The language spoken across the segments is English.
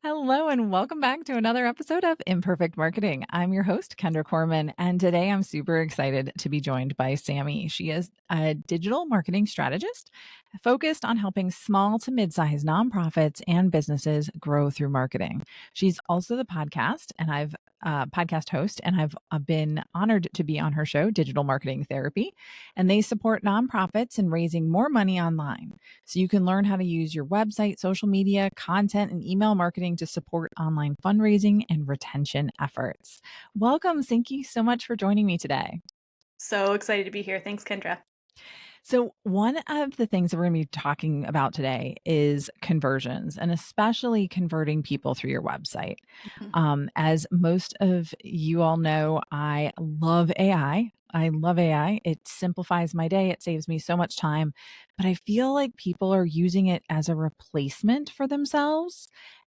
Hello, and welcome back to another episode of Imperfect Marketing. I'm your host, Kendra Corman, and today I'm super excited to be joined by Sami. She is a digital marketing strategist focused on helping small to mid-sized nonprofits and businesses grow through marketing. She's also the podcast host, and I've been honored to be on her show, Digital Marketing Therapy, and they support nonprofits in raising more money online. So you can learn how to use your website, social media, content, and email marketing to support online fundraising and retention efforts. Welcome. Thank you so much for joining me today. So excited to be here. Thanks, Kendra. So, one of the things that we're going to be talking about today is conversions and especially converting people through your website. Mhm. As most of you all know, I love AI. I love AI. It simplifies my day, it saves me so much time. But I feel like people are using it as a replacement for themselves.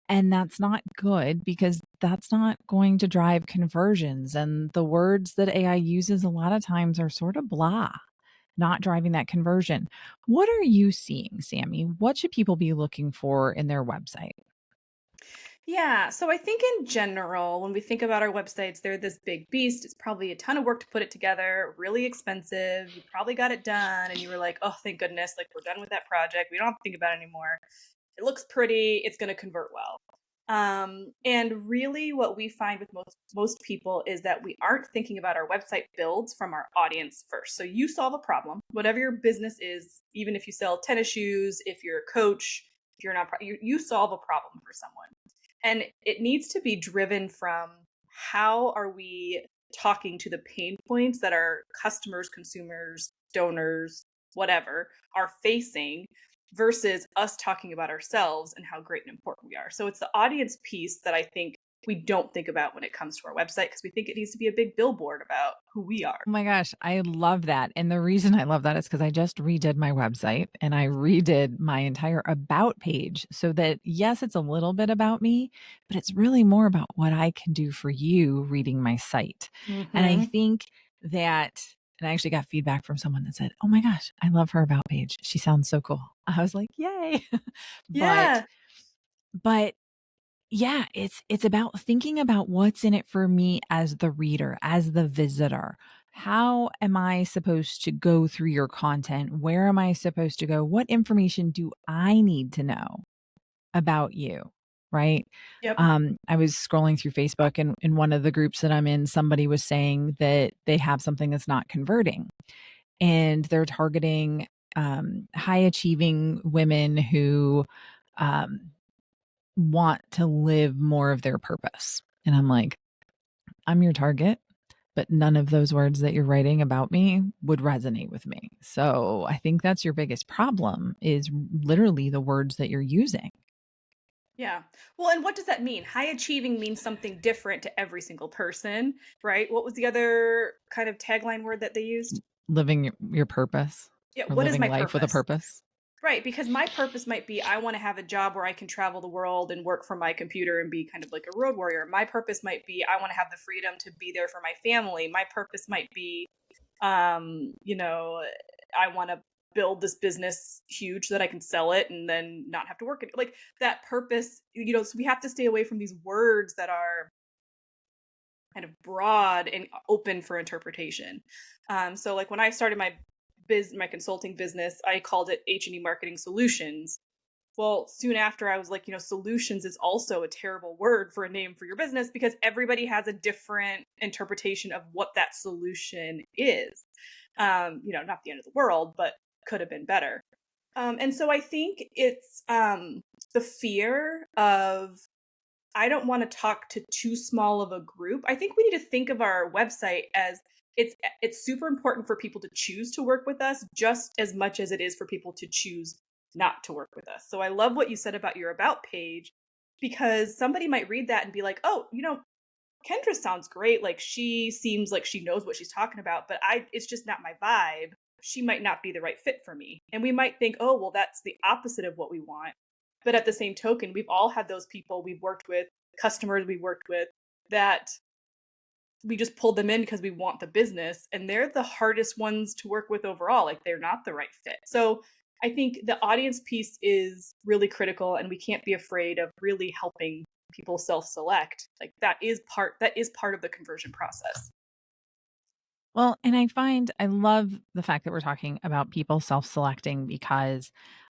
And that's not good because that's not going to drive conversions. And the words that AI uses a lot of times are sort of blah, not driving that conversion. What are you seeing, Sami? What should people be looking for in their website? Yeah, so I think in general, when we think about our websites, they're this big beast. It's probably a ton of work to put it together, really expensive. You probably got it done and you were like, oh, thank goodness, like we're done with that project. We don't have to think about it anymore. It looks pretty, it's going to convert well. And really what we find with most people is that we aren't thinking about our website builds from our audience first. So you solve a problem, whatever your business is, even if you sell tennis shoes, if you're a coach, if you're not, you solve a problem for someone. And it needs to be driven from how are we talking to the pain points that our customers, consumers, donors, whatever are facing versus us talking about ourselves and how great and important we are. So it's the audience piece that I think we don't think about when it comes to our website because we think it needs to be a big billboard about who we are. Oh my gosh, I love that. And the reason I love that is because I just redid my website and I redid my entire about page so that, yes, it's a little bit about me, but it's really more about what I can do for you reading my site. And I Mm-hmm. think that, and I actually got feedback from someone that said, oh my gosh, I love her about page. She sounds so cool. I was like, yay. but, Yeah. but, yeah, it's about thinking about what's in it for me as the reader, as the visitor. How am I supposed to go through your content? Where am I supposed to go? What information do I need to know about you? Right. Yep. I was scrolling through Facebook and in one of the groups that I'm in, somebody was saying that they have something that's not converting and they're targeting high achieving women who um, want to live more of their purpose. And I'm like, I'm your target, but none of those words that you're writing about me would resonate with me. So I think that's your biggest problem is literally the words that you're using. Yeah. Well, and what does that mean? High achieving means something different to every single person, right? What was the other kind of tagline word that they used? Living your purpose Yeah, or what is living my life with a purpose? purpose. Right, because my purpose might be I want to have a job where I can travel the world and work from my computer and be kind of like a road warrior. My purpose might be I want to have the freedom to be there for my family. My purpose might be you know, I want to build this business huge so that I can sell it and then not have to work like that purpose, so we have to stay away from these words that are kind of broad and open for interpretation. So like when I started my consulting business, I called it H&E Marketing Solutions. Well, soon after I was like, solutions is also a terrible word for a name for your business because everybody has a different interpretation of what that solution is. Not the end of the world, but could have been better. And so I think it's the fear of I don't want to talk to too small of a group. I think we need to think of our website as it's super important for people to choose to work with us just as much as it is for people to choose not to work with us. So I love what you said about your about page because somebody might read that and be like, "Oh, Kendra sounds great. Like she seems like she knows what she's talking about, but it's just not my vibe. She might not be the right fit for me." And we might think, "Oh, well that's the opposite of what we want." But at the same token, we've all had those people we've worked with, customers we've worked with that we just pulled them in because we want the business and they're the hardest ones to work with overall. Like they're not the right fit. So I think the audience piece is really critical and we can't be afraid of really helping people self-select, like that is part of the conversion process. Well, and I love the fact that we're talking about people self-selecting because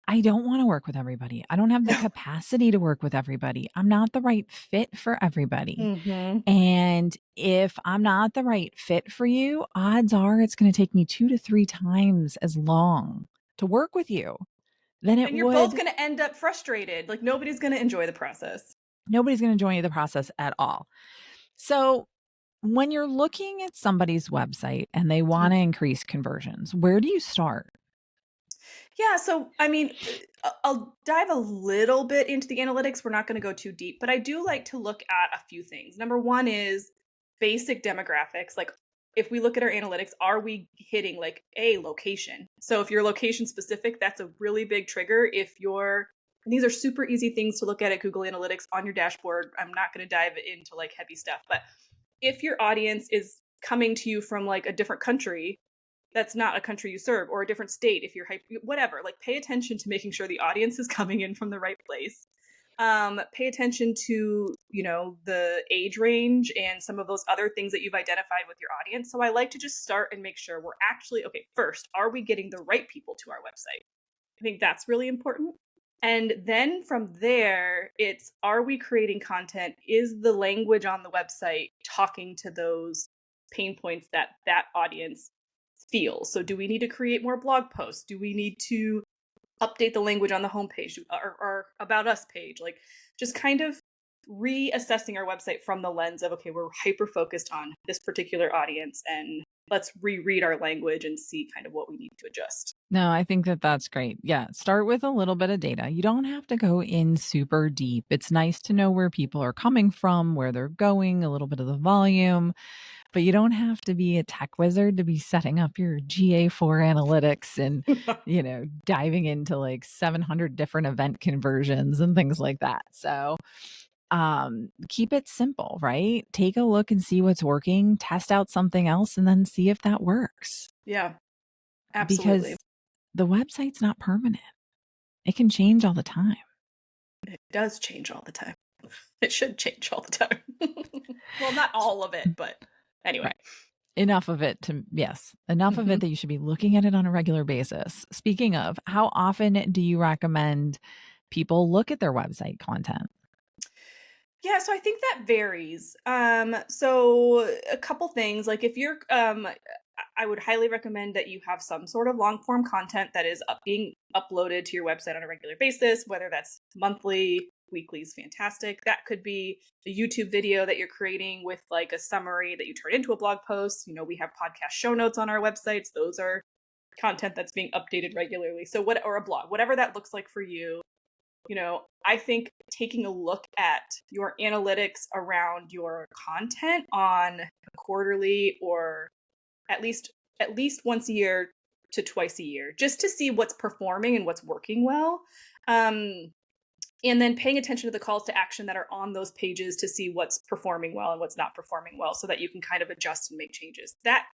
I don't want to work with everybody. I don't have the capacity to work with everybody. I'm not the right fit for everybody. Mm-hmm. And if I'm not the right fit for you, odds are it's going to take me 2 to 3 times as long to work with you than it And you're both would. going to end up frustrated. Like nobody's going to enjoy the process. Nobody's going to join the process at all. So, when you're looking at somebody's website and they want to increase conversions, where do you start? Yeah, so I mean, I'll dive a little bit into the analytics. We're not going to go too deep, but I do like to look at a few things. Number one is basic demographics. Like, if we look at our analytics, are we hitting like a location? So, if you're location specific, that's a really big trigger. If you're, and these are super easy things to look at Google Analytics on your dashboard. I'm not going to dive into like heavy stuff, but if your audience is coming to you from like a different country, that's not a country you serve, or a different state, if you're whatever, like pay attention to making sure the audience is coming in from the right place. Pay attention to, the age range and some of those other things that you've identified with your audience. So I like to just start and make sure we're actually okay. First, are we getting the right people to our website? I think that's really important. And then from there, it's, are we creating content? Is the language on the website talking to those pain points that that audience feels? So do we need to create more blog posts? Do we need to update the language on the homepage or about us page? Like just kind of reassessing our website from the lens of, okay, we're hyper focused on this particular audience, and let's reread our language and see kind of what we need to adjust. No, I think that that's great. Yeah, start with a little bit of data. You don't have to go in super deep. It's nice to know where people are coming from, where they're going, a little bit of the volume, but you don't have to be a tech wizard to be setting up your GA4 analytics and, diving into like 700 different event conversions and things like that. So, keep it simple, right? Take a look and see what's working, test out something else, and then see if that works. Yeah, Because absolutely. the website's not permanent. It can change all the time. It does change all the time. It should change all the time. Well, not all of it, but anyway. Right. Enough of it enough of it Mhm. that you should be looking at it on a regular basis. Speaking of, how often do you recommend people look at their website content? Yeah, so I think that varies. So a couple things, like if you're, I would highly recommend that you have some sort of long form content that is being uploaded to your website on a regular basis, whether that's monthly, weekly is fantastic. That could be a YouTube video that you're creating with like a summary that you turn into a blog post. We have podcast show notes on our websites. Those are content that's being updated regularly. So or a blog, whatever that looks like for you. I think taking a look at your analytics around your content on a quarterly, or at least once a year to twice a year, just to see what's performing and what's working well. Um, and then paying attention to the calls to action that are on those pages to see what's performing well and what's not performing well, so that you can kind of adjust and make changes. That,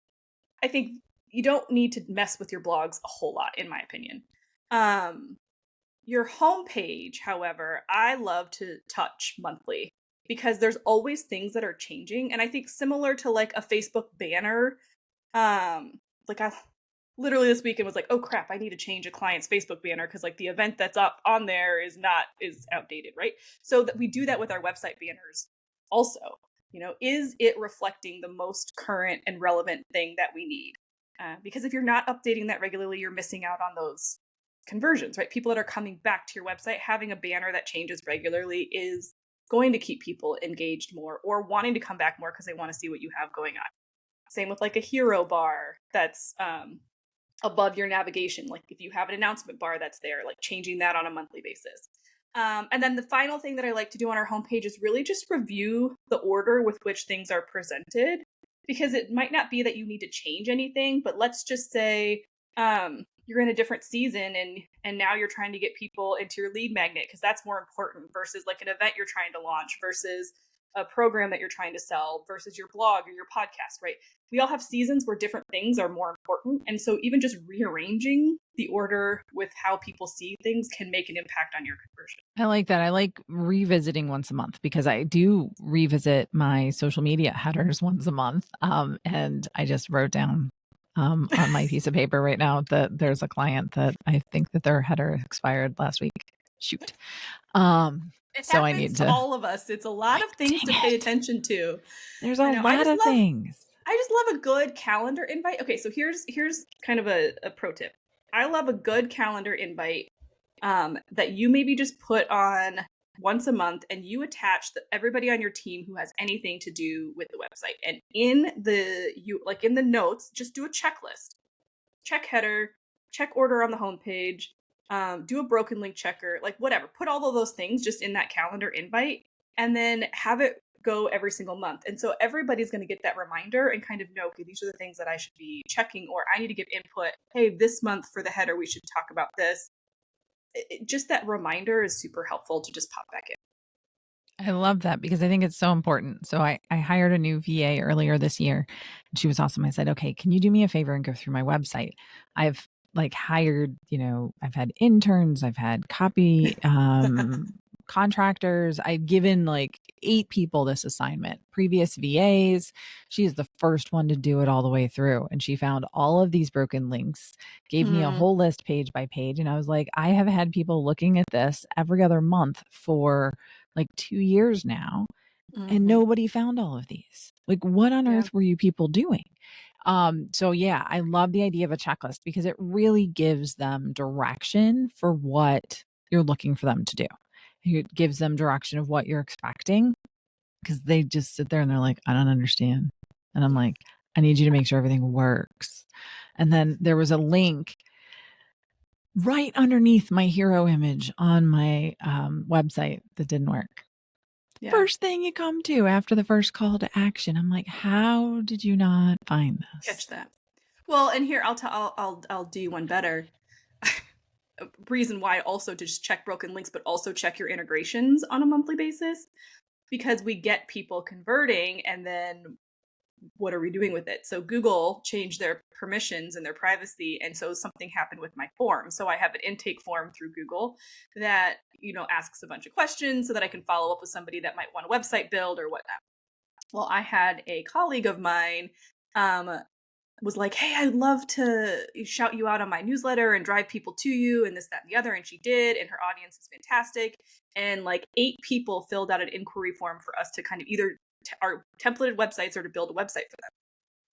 I think, you don't need to mess with your blogs a whole lot, in my opinion. Um, your homepage, however, I love to touch monthly because there's always things that are changing. And I think similar to like a Facebook banner, like I literally this weekend was like, oh crap, I need to change a client's Facebook banner because like the event that's up on there is outdated, right? So that we do that with our website banners also. Is it reflecting the most current and relevant thing that we need? Because if you're not updating that regularly, you're missing out on those conversions, right? People that are coming back to your website, having a banner that changes regularly is going to keep people engaged more or wanting to come back more because they want to see what you have going on. Same with like a hero bar that's above your navigation. Like if you have an announcement bar that's there, like changing that on a monthly basis. And then the final thing that I like to do on our homepage is really just review the order with which things are presented, because it might not be that you need to change anything, but let's just say you're in a different season and now you're trying to get people into your lead magnet because that's more important versus like an event you're trying to launch versus a program that you're trying to sell versus your blog or your podcast, right? We all have seasons where different things are more important. And so even just rearranging the order with how people see things can make an impact on your conversion. I like that. I like revisiting once a month because I do revisit my social media headers once a month. And I just wrote down on my piece of paper right now that there's a client that I think that their header expired last week. Shoot. It So I happens need to to, all of us. It's a lot like, of things to dang pay it. attention to. There's I a know. lot of things. I just love a good calendar invite. Okay, so here's kind of a pro tip. I love a good calendar invite that you maybe just put on once a month, and you attach everybody on your team who has anything to do with the website. And in the notes, just do a checklist. Check header, check order on the homepage, do a broken link checker, like whatever. Put all of those things just in that calendar invite, and then have it go every single month. And so everybody's going to get that reminder and kind of know, okay, these are the things that I should be checking, or I need to give input. Hey, this month for the header, we should talk about this. Just that reminder is super helpful to just pop back in. I love that because I think it's so important. So I hired a new VA earlier this year and she was awesome. I said, okay, can you do me a favor and go through my website? I've like hired, I've had interns, I've had copy contractors. I've given like 8 people this assignment, previous VAs. She is the first one to do it all the way through. And she found all of these broken links, gave me a whole list page by page. And I was like, I have had people looking at this every other month for like 2 years now, and nobody found all of these. Like, what on earth were you people doing? So yeah, I love the idea of a checklist because it really gives them direction for what you're looking for them to do. It gives them direction of what you're expecting because they just sit there and they're like, I don't understand. And I'm like, I need you to make sure everything works. And then there was a link right underneath my hero image on my website that didn't work. Yeah. First thing you come to after the first call to action. I'm like, how did you not find this? Catch that. Well, and here I'll do you one better. Reason why also to just check broken links, but also check your integrations on a monthly basis, because we get people converting, and then what are we doing with it? So Google changed their permissions and their privacy, and so something happened with my form. So I have an intake form through Google that asks a bunch of questions so that I can follow up with somebody that might want a website build or whatnot. Well, I had a colleague of mine was like, hey, I'd love to shout you out on my newsletter and drive people to you and this, that, and the other. And she did, and her audience is fantastic. And like 8 people filled out an inquiry form for us to kind of either our templated websites or to build a website for them.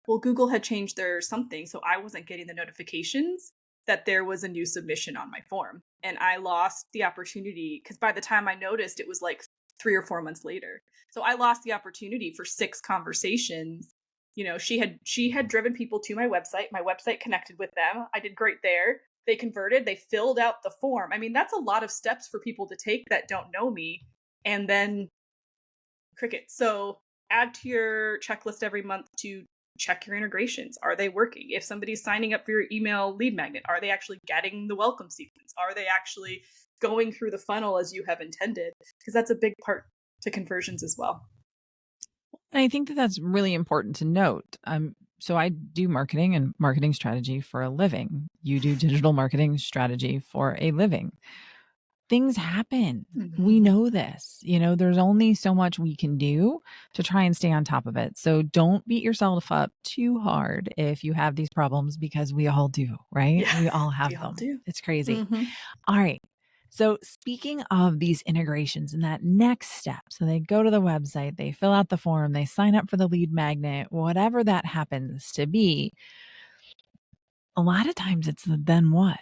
Well, Google had changed their something, so I wasn't getting the notifications that there was a new submission on my form. And I lost the opportunity because by the time I noticed, it was like 3 or 4 months later. So I lost the opportunity for 6 conversations. She had driven people to my website. My website connected with them. I did great there. They converted. They filled out the form. I mean, that's a lot of steps for people to take that don't know me. And then cricket. So add to your checklist every month to check your integrations. Are they working? If somebody's signing up for your email lead magnet, are they actually getting the welcome sequence? Are they actually going through the funnel as you have intended? Because that's a big part to conversions as well. And I think that that's really important to note. So I do marketing and marketing strategy for a living. You do digital marketing strategy for a living. Things happen. We know this. There's only so much we can do to try and stay on top of it. So don't beat yourself up too hard if you have these problems, because we all do, right? Yeah, we all have we them. all do. It's crazy. All right. So speaking of these integrations and that next step, so they go to the website, they fill out the form, they sign up for the lead magnet, whatever that happens to be. A lot of times it's the then what?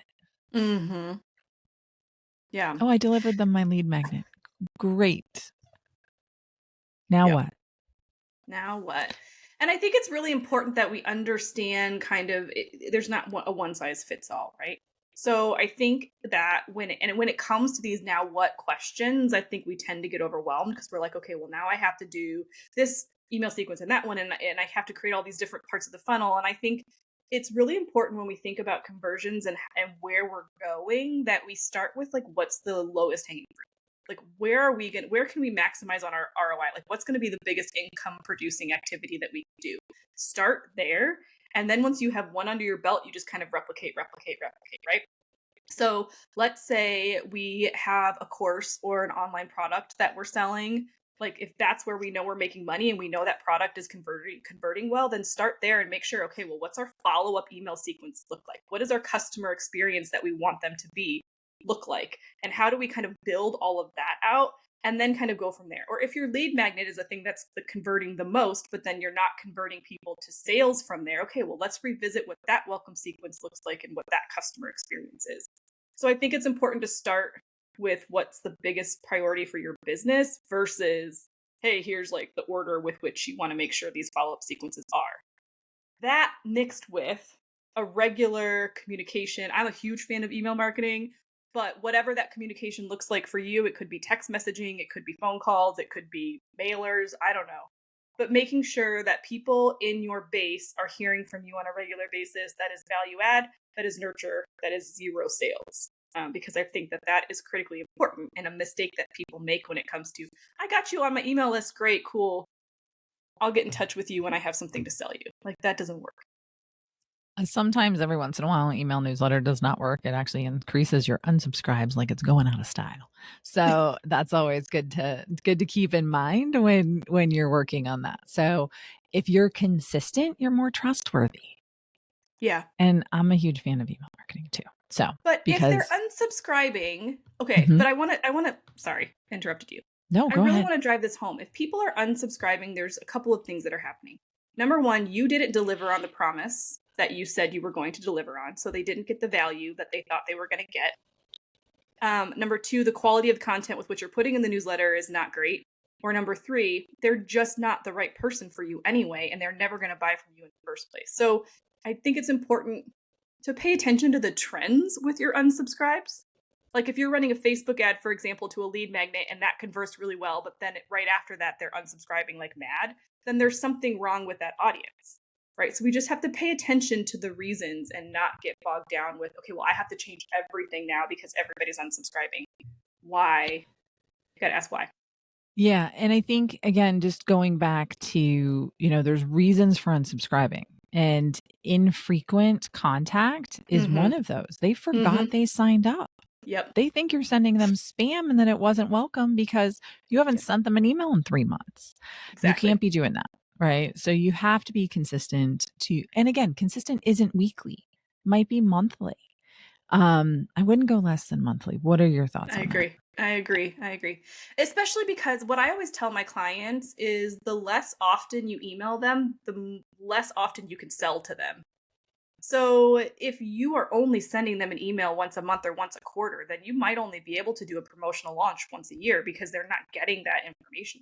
Yeah. Oh, I delivered them my lead magnet. Great. Now what? Now what? And I think it's really important that we understand there's not a one size fits all, right? So I think that when it comes to these now what questions, I think we tend to get overwhelmed because we're like, okay, well now I have to do this email sequence and that one, and I have to create all these different parts of the funnel. And I think it's really important when we think about conversions and where we're going that we start with like what's the lowest hanging fruit. Like, where can we maximize on our ROI? Like, what's going to be the biggest income producing activity that we can do? Start there. And then once you have one under your belt, you just kind of replicate, right? So let's say we have a course or an online product that we're selling. Like, if that's where we know we're making money and we know that product is converting well, then start there and make sure, okay, well, what's our follow-up email sequence look like? What is our customer experience that we want them to be look like? And how do we kind of build all of that out and then kind of go from there? Or if your lead magnet is a thing that's the converting the most, but then you're not converting people to sales from there, okay, well, let's revisit what that welcome sequence looks like and what that customer experience is. So I think it's important to start with what's the biggest priority for your business versus, hey, here's like the order with which you want to make sure these follow-up sequences are. That mixed with a regular communication. I'm a huge fan of email marketing, but whatever that communication looks like for you, it could be text messaging, it could be phone calls, it could be mailers, I don't know. But making sure that people in your base are hearing from you on a regular basis, that is value add, that is nurture, that is zero sales. Because I think that is critically important and a mistake that people make when it comes to, I got you on my email list, great, cool. I'll get in touch with you when I have something to sell you. Like, that doesn't work. Sometimes every once in a while, email newsletter does not work. It actually increases your unsubscribes like it's going out of style. So that's always good to keep in mind when you're working on that. So if you're consistent, you're more trustworthy. Yeah. And I'm a huge fan of email marketing too. So, but if they're unsubscribing, okay, but I want to, sorry, interrupted you. No, I go really ahead. want to drive this home. If people are unsubscribing, there's a couple of things that are happening. Number one, you didn't deliver on the promise that you said you were going to deliver on. So they didn't get the value that they thought they were going to get. Number two, the quality of content with which you're putting in the newsletter is not great. Or number three, they're just not the right person for you anyway, and they're never going to buy from you in the first place. So I think it's important to pay attention to the trends with your unsubscribes. Like, if you're running a Facebook ad, for example, to a lead magnet and that converts really well, but then right after that, they're unsubscribing like mad, then there's something wrong with that audience, right? So we just have to pay attention to the reasons and not get bogged down with, okay, well, I have to change everything now because everybody's unsubscribing. Why? You got to ask why. Yeah. And I think, again, just going back to, there's reasons for unsubscribing. And infrequent contact is one of those. They forgot they signed up. Yep. They think you're sending them spam and that it wasn't welcome because you haven't sent them an email in 3 months. Exactly. You can't be doing that, right? So you have to be consistent and again, consistent isn't weekly, might be monthly. I wouldn't go less than monthly. What are your thoughts on that? I agree. Especially because what I always tell my clients is the less often you email them, the less often you can sell to them. So if you are only sending them an email once a month or once a quarter, then you might only be able to do a promotional launch once a year because they're not getting that information.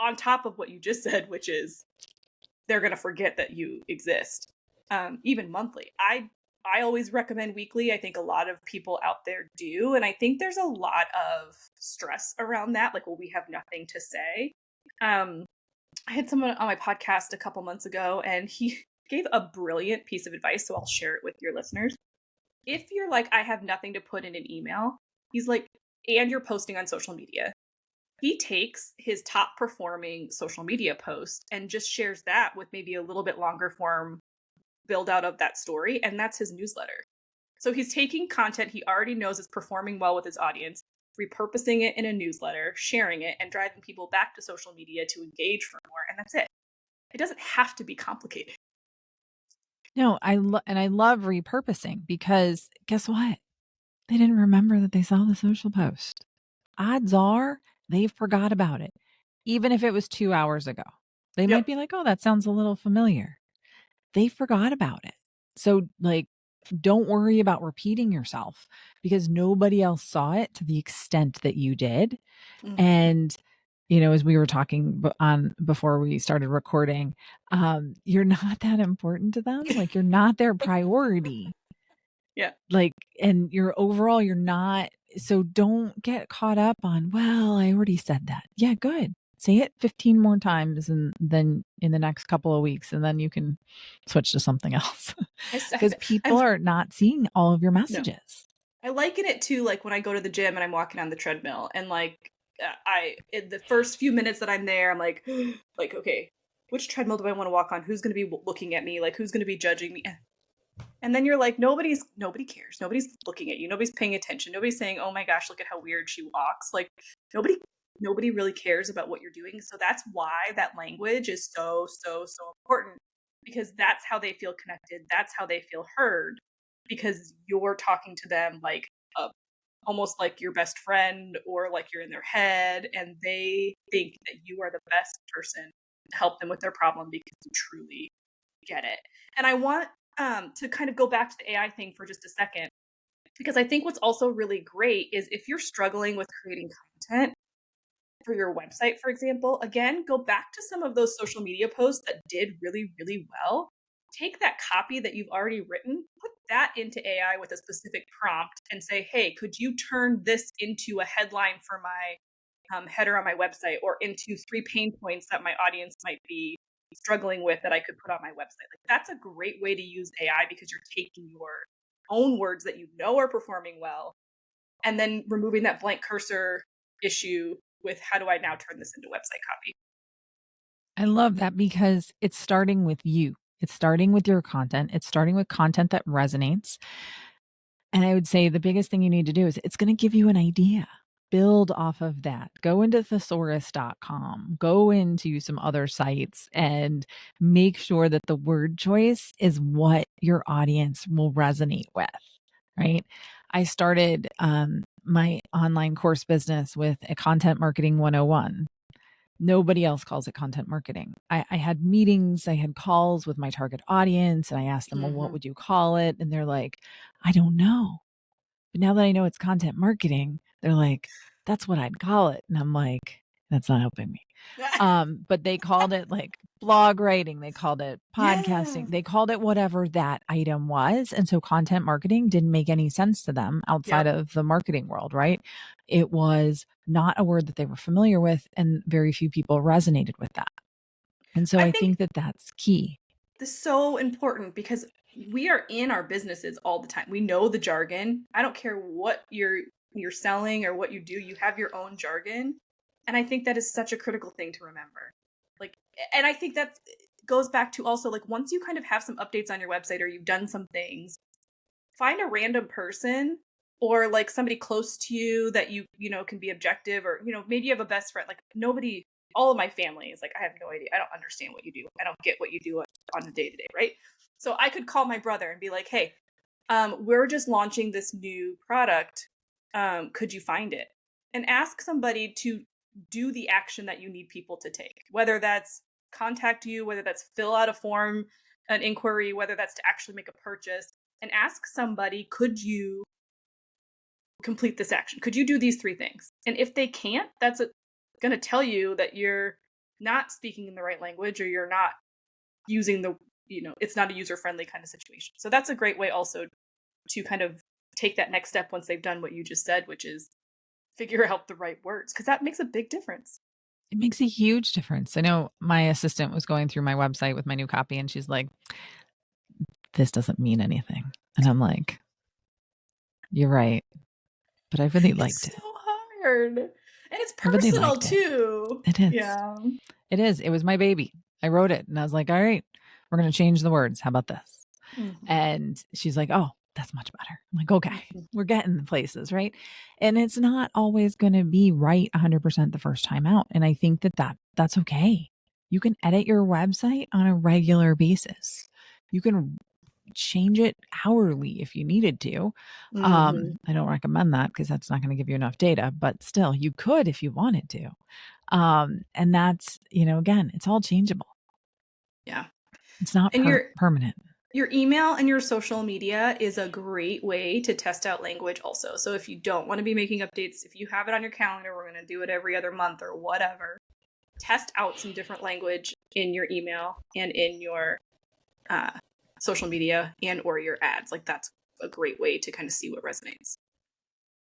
On top of what you just said, which is they're going to forget that you exist. Even monthly. I always recommend weekly. I think a lot of people out there do. And I think there's a lot of stress around that. Like, well, we have nothing to say. I had someone on my podcast a couple months ago, and he gave a brilliant piece of advice. So I'll share it with your listeners. If you're like, I have nothing to put in an email, he's like, and you're posting on social media. He takes his top performing social media post and just shares that with maybe a little bit longer form build out of that story, and that's his newsletter. So he's taking content he already knows is performing well with his audience, repurposing it in a newsletter, sharing it, and driving people back to social media to engage for more, and that's it. It doesn't have to be complicated. No, I love repurposing because guess what? They didn't remember that they saw the social post. Odds are they forgot about it, even if it was 2 hours ago. They might be like, oh, that sounds a little familiar. They forgot about it. So, like, don't worry about repeating yourself because nobody else saw it to the extent that you did. Mm-hmm. And, as we were talking on before we started recording, you're not that important to them. Like, you're not their priority. Yeah. Like, and you're not. So don't get caught up on, well, I already said that. Yeah, good. Say it 15 more times and then in the next couple of weeks, and then you can switch to something else because people are not seeing all of your messages. No. I liken it to like when I go to the gym and I'm walking on the treadmill and like in the first few minutes that I'm there, I'm like, okay, which treadmill do I want to walk on? Who's going to be looking at me? Like, who's going to be judging me? And then you're like, nobody cares. Nobody's looking at you. Nobody's paying attention. Nobody's saying, oh my gosh, look at how weird she walks. Like, nobody, nobody really cares about what you're doing. So that's why that language is so, so, so important, because that's how they feel connected. That's how they feel heard, because you're talking to them like a almost like your best friend, or like you're in their head, and they think that you are the best person to help them with their problem because you truly get it. And I want to kind of go back to the AI thing for just a second, because I think what's also really great is if you're struggling with creating content for your website, for example, again, go back to some of those social media posts that did really, really well. Take that copy that you've already written, put that into AI with a specific prompt, and say, hey, could you turn this into a headline for my header on my website, or into 3 pain points that my audience might be struggling with that I could put on my website? Like, that's a great way to use AI, because you're taking your own words that you know are performing well, and then removing that blank cursor issue with how do I now turn this into website copy? I love that because it's starting with you. It's starting with your content. It's starting with content that resonates. And I would say the biggest thing you need to do is it's going to give you an idea. Build off of that. Go into thesaurus.com, go into some other sites, and make sure that the word choice is what your audience will resonate with, right? I started my online course business with a content marketing 101. Nobody else calls it content marketing. I had meetings, I had calls with my target audience, and I asked them, well, what Mm-hmm. would you call it? And they're like, I don't know. But now that I know it's content marketing, they're like, that's what I'd call it. And I'm like, that's not helping me. But they called it like blog writing, they called it Yeah. podcasting, they called it whatever that item was. And so content marketing didn't make any sense to them outside Yep. of the marketing world, right? It was not a word that they were familiar with, and very few people resonated with that. And so I I think think that that's key. this is so important, because we are in our businesses all the time. We know the jargon. I don't care what you're selling or what you do, you have your own jargon. And I think that is such a critical thing to remember. Like, and I think that goes back to also, like, once you kind of have some updates on your website, or you've done some things, find a random person, or like somebody close to you that you know can be objective, or maybe you have a best friend. Like, nobody, all of my family is like, I have no idea, I don't understand what you do, I don't get what you do on a day to day, right? So I could call my brother and be like, hey, we're just launching this new product, could you find it? And ask somebody to do the action that you need people to take, whether that's contact you, whether that's fill out a form, an inquiry, whether that's to actually make a purchase. And ask somebody, could you complete this action? Could you do these 3 things? And if they can't, that's going to tell you that you're not speaking in the right language, or you're not using it's not a user friendly kind of situation. So that's a great way also to kind of take that next step once they've done what you just said, which is figure out the right words, because that makes a big difference. It makes a huge difference. I know my assistant was going through my website with my new copy, and she's like, this doesn't mean anything. And I'm like, you're right. But I really liked It's it. so hard. And it's I really personal liked it. too. It is. Yeah. It is. It was my baby. I wrote it and I was like, all right, we're going to change the words. How about this? Mm-hmm. And she's like, oh, that's much better. I'm like, okay, Mm-hmm. we're getting the places, right? And it's not always going to be right 100% the first time out. And I think that's okay. You can edit your website on a regular basis. You can change it hourly if you needed to. Mm-hmm. I don't recommend that because that's not going to give you enough data, but still you could if you wanted to. And that's, again, it's all changeable. Yeah. It's not And permanent. your email and your social media is a great way to test out language also. So if you don't want to be making updates, if you have it on your calendar, we're going to do it every other month or whatever, test out some different language in your email and in your uh, social media and or your ads. Like, that's a great way to kind of see what resonates.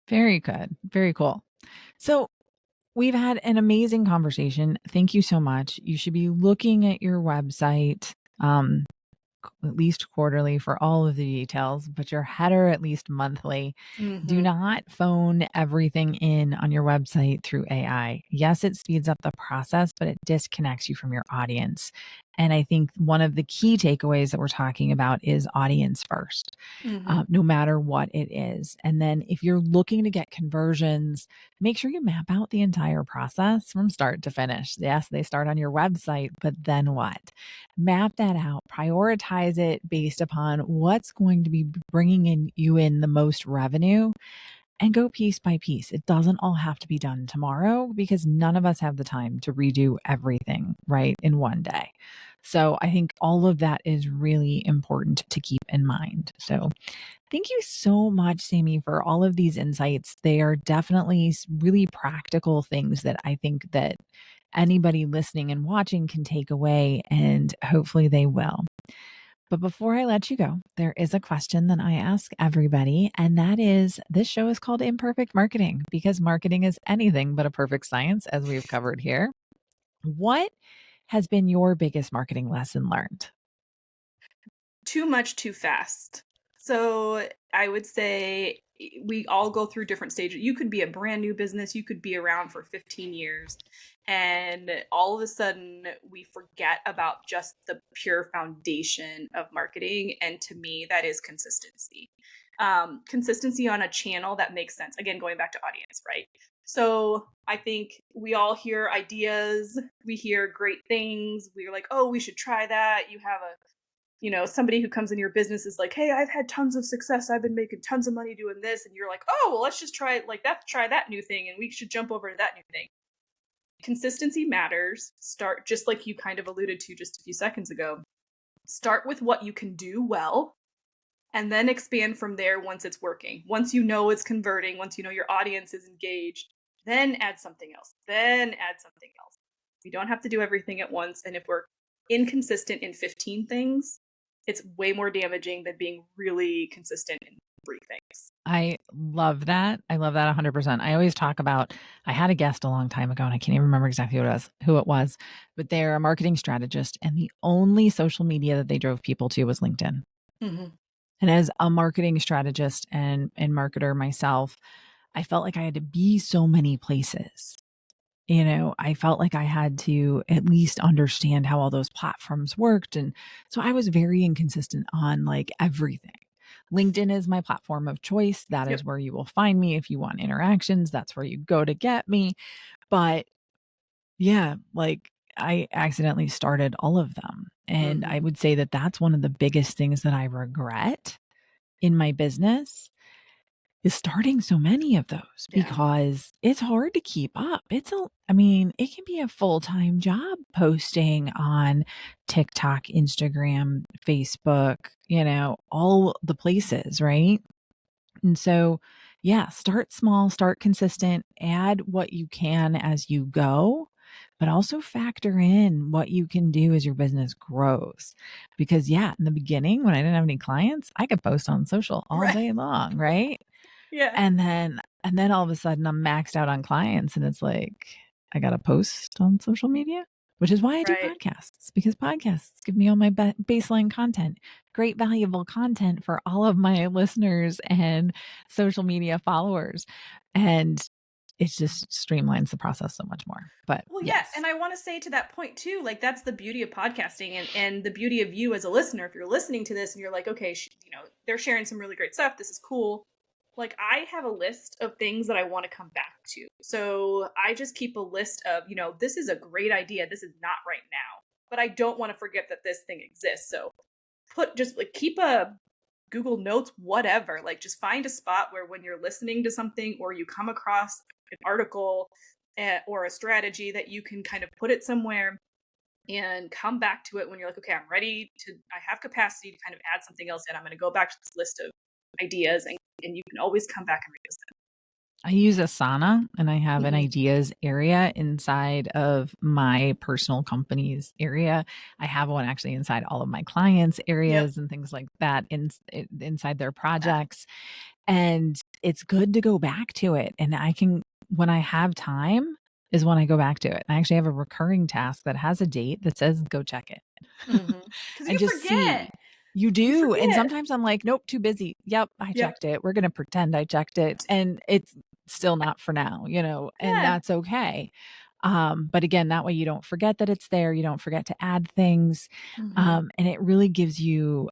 Very good. Very cool. So we've had an amazing conversation. Thank you so much. You should be looking at your website. at least quarterly for all of the details, but your header at least monthly. Do Mm-hmm. not phone everything in on your website through AI. Yes, it speeds up the process, but it disconnects you from your audience. And I think one of the key takeaways that we're talking about is audience first, Mm-hmm. no matter what it is. And then if you're looking to get conversions, make sure you map out the entire process from start to finish. Yes, they start on your website, but then what? Map that out, prioritize it based upon what's going to be bringing in the most revenue, and go piece by piece. It doesn't all have to be done tomorrow because none of us have the time to redo everything right in one day. So I think all of that is really important to keep in mind. So thank you so much, Sami, for all of these insights. They are definitely really practical things that I think that anybody listening and watching can take away, and hopefully they will. But before I let you go, there is a question that I ask everybody, and that is, this show is called Imperfect Marketing because marketing is anything but a perfect science, as we've covered here. What has been your biggest marketing lesson learned? Too much too fast. So I would say we all go through different stages. You could be a brand new business, you could be around for 15 years, and all of a sudden we forget about just the pure foundation of marketing. And to me, that is consistency. Consistency on a channel that makes sense. Again, going back to audience, right? So I think we all hear ideas, we hear great things. We're like, oh, we should try that. You have a somebody who comes in your business is like, hey, I've had tons of success. I've been making tons of money doing this. And you're like, oh, well, let's just try that new thing. And we should jump over to that new thing. Consistency matters. Start just like you kind of alluded to just a few seconds ago. Start with what you can do well and then expand from there once it's working. Once you know it's converting, once you know your audience is engaged, then add something else. Then add something else. We don't have to do everything at once. And if we're inconsistent in 15 things, it's way more damaging than being really consistent in 3 things. I love that. I love that 100%. I always talk about, I had a guest a long time ago and I can't even remember exactly who it was, but they're a marketing strategist and the only social media that they drove people to was LinkedIn. Mm-hmm. And as a marketing strategist and marketer myself, I felt like I had to be so many places. I felt like I had to at least understand how all those platforms worked. And so I was very inconsistent on like everything. LinkedIn is my platform of choice. That Yep. is where you will find me if you want interactions. That's where you go to get me. But yeah, like I accidentally started all of them. And I Mm-hmm. would say that that's one of the biggest things that I regret in my business is starting so many of those Yeah. because it's hard to keep up. I mean, it can be a full-time job posting on TikTok, Instagram, Facebook, all the places, right? And so, yeah, start small, start consistent, add what you can as you go, but also factor in what you can do as your business grows. Because, yeah, in the beginning, when I didn't have any clients, I could post on social all Right. day long, right? Yeah. And then all of a sudden I'm maxed out on clients and it's like I got to post on social media, which is why I do Right. podcasts because podcasts give me all my baseline content, great valuable content for all of my listeners and social media followers. And it just streamlines the process so much more. But Well, yeah, yes. and I want to say to that point too, like that's the beauty of podcasting and the beauty of you as a listener. If you're listening to this and you're like, okay, they're sharing some really great stuff. This is cool. Like I have a list of things that I want to come back to. So I just keep a list of, this is a great idea. This is not right now, but I don't want to forget that this thing exists. So just like keep a Google Notes, whatever. Like just find a spot where when you're listening to something or you come across an article or a strategy that you can kind of put it somewhere and come back to it when you're like, okay, I have capacity to kind of add something else in. I'm going to go back to this list of ideas and you can always come back and revisit I use Asana and I have it. an Mm-hmm. ideas area inside of my personal company's area. I have one actually inside all of my clients' Yep. areas and things like that inside their projects. And it's good to go back to it. And when I have time, is when I go back to it. I actually have a recurring task that has a date that says go check it Mm-hmm. Because and you just see. forget. You You do. And forget. sometimes I'm like, nope, too busy. Yep, I Yep. checked it. We're going to pretend I checked it. And it's still not for now, and Yeah. that's okay. But again, that way you don't forget that it's there. You don't forget to add things. Hmm. And it really gives you,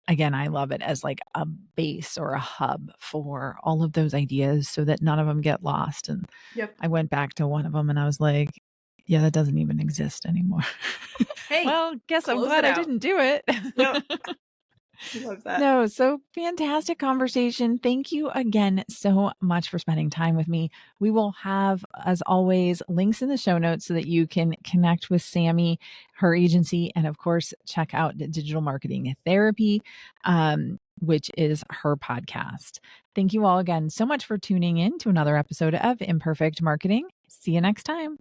again, I love it as like a base or a hub for all of those ideas so that none of them get lost. And Yep. I went back to one of them and I was like, yeah, that doesn't even exist anymore. Hey, Well, guess I'm close it glad I out. didn't do it. Yep. Love that. No, so fantastic conversation. Thank you again so much for spending time with me. We will have, as always, links in the show notes so that you can connect with Sami, her agency, and of course, check out Digital Marketing Therapy, which is her podcast. Thank you all again so much for tuning in to another episode of Imperfect Marketing. See you next time.